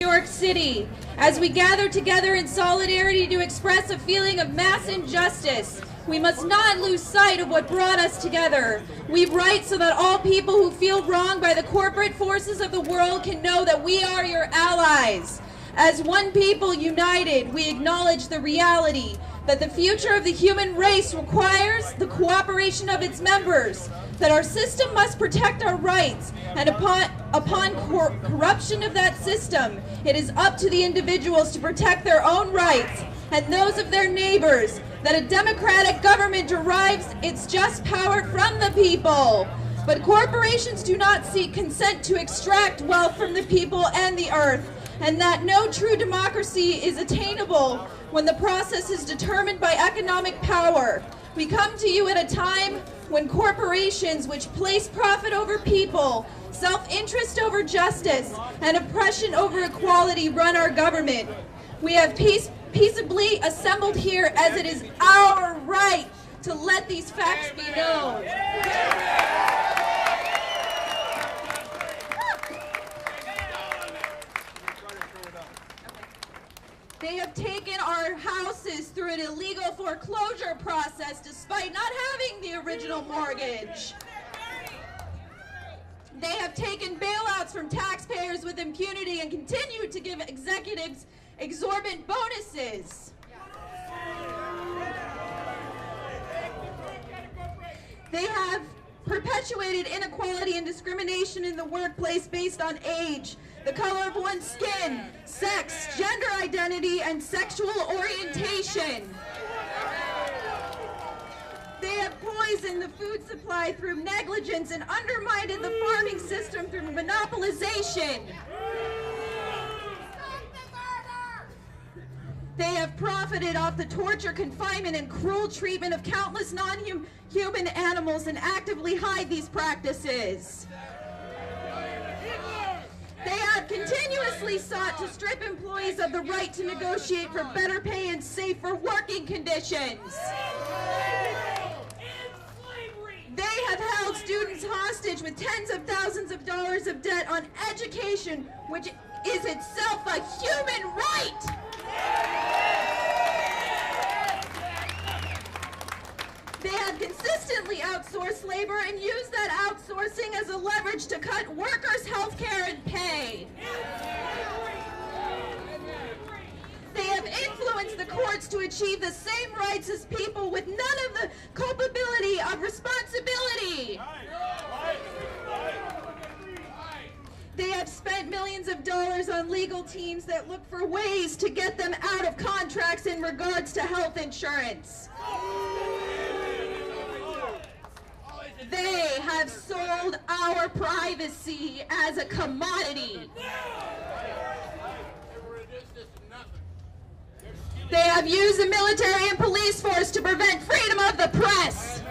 New York City, as we gather together in solidarity to express a feeling of mass injustice, we must not lose sight of what brought us together. We write so that all people who feel wronged by the corporate forces of the world can know that we are your allies. As one people united, we acknowledge the reality that the future of the human race requires the cooperation of its members, that our system must protect our rights, and upon corruption of that system, it is up to the individuals to protect their own rights and those of their neighbors, that a democratic government derives its just power from the people. But corporations do not seek consent to extract wealth from the people and the earth, and that no true democracy is attainable when the process is determined by economic power. We come to you at a time when corporations which place profit over people, self-interest over justice, and oppression over equality run our government. We have peaceably assembled here as it is our right to let these facts be known. They have taken our houses through an illegal foreclosure process despite not having the original mortgage. They have taken bailouts from taxpayers with impunity and continue to give executives exorbitant bonuses. They have perpetuated inequality and discrimination in the workplace based on age, the color of one's skin, sex, gender identity, and sexual orientation. They have poisoned the food supply through negligence and undermined the farming system through monopolization. They have profited off the torture, confinement, and cruel treatment of countless non-human animals and actively hide these practices. They have continuously sought to strip employees of the right to negotiate for better pay and safer working conditions. They have held students hostage with tens of thousands of dollars of debt on education, which is itself a human right. They have consistently outsourced labor and used that outsourcing as a leverage to cut workers' health care and pay. They have influenced the courts to achieve the same rights as people with none of the culpability of responsibility. They have spent millions of dollars on legal teams that look for ways to get them out of contracts in regards to health insurance. They have sold our privacy as a commodity. They have used the military and police force to prevent freedom of the press.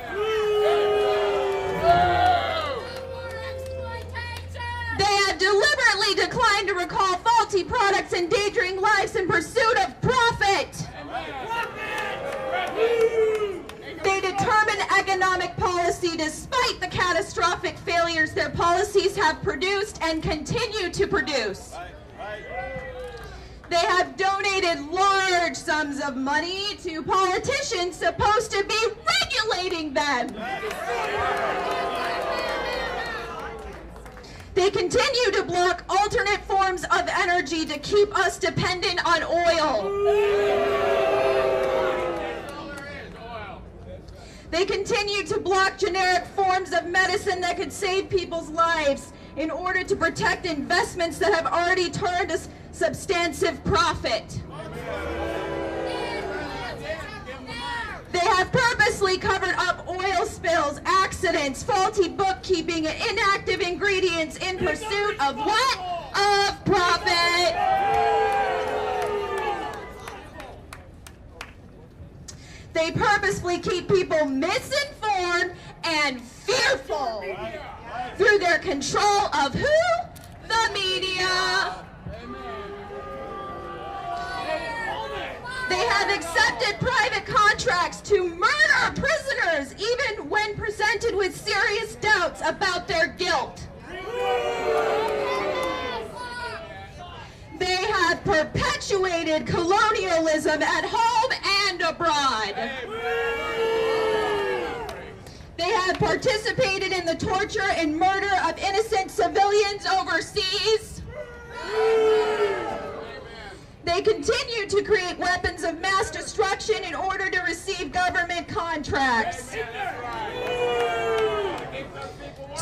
They have deliberately declined to recall faulty products, endangering lives in pursuit of profit. They determine economic policy despite the catastrophic failures their policies have produced and continue to produce. They have donated large sums of money to politicians supposed to be regulating them. They continue to block alternate forms of energy to keep us dependent on oil. They continue to block generic forms of medicine that could save people's lives in order to protect investments that have already turned a substantive profit. They have purposely covered up oil spills, accidents, faulty bookkeeping, and inactive ingredients in pursuit of what? Of profit. They purposefully keep people misinformed and fearful through their control of who? The media. They have accepted private contracts to murder prisoners even when presented with serious doubts about their guilt. They perpetuated colonialism at home and abroad. They have participated in the torture and murder of innocent civilians overseas. They continue to create weapons of mass destruction in order to receive government contracts.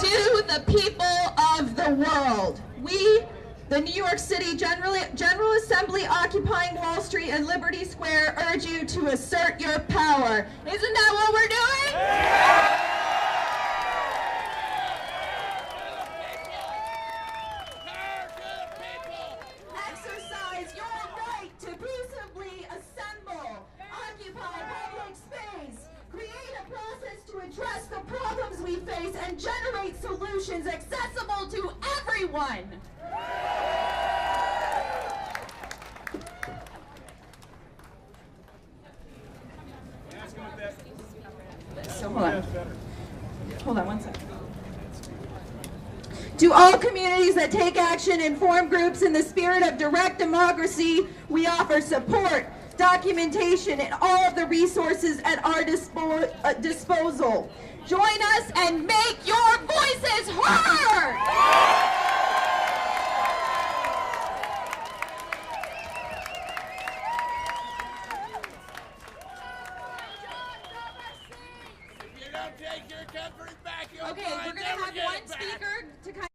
To the people of the world, we, the New York City General Assembly occupying Wall Street and Liberty Square, urge you to assert your power. Isn't that what we're doing? Exercise your right to peaceably assemble, occupy public space, create a process to address the problems we face, and generate solutions accessible to everyone. So hold on one second. To all communities that take action and form groups in the spirit of direct democracy, we offer support, documentation, and all of the resources at our disposal. Join us and make your voices heard! If you don't take your country back, you'll Okay, we're going to have one speaker to kind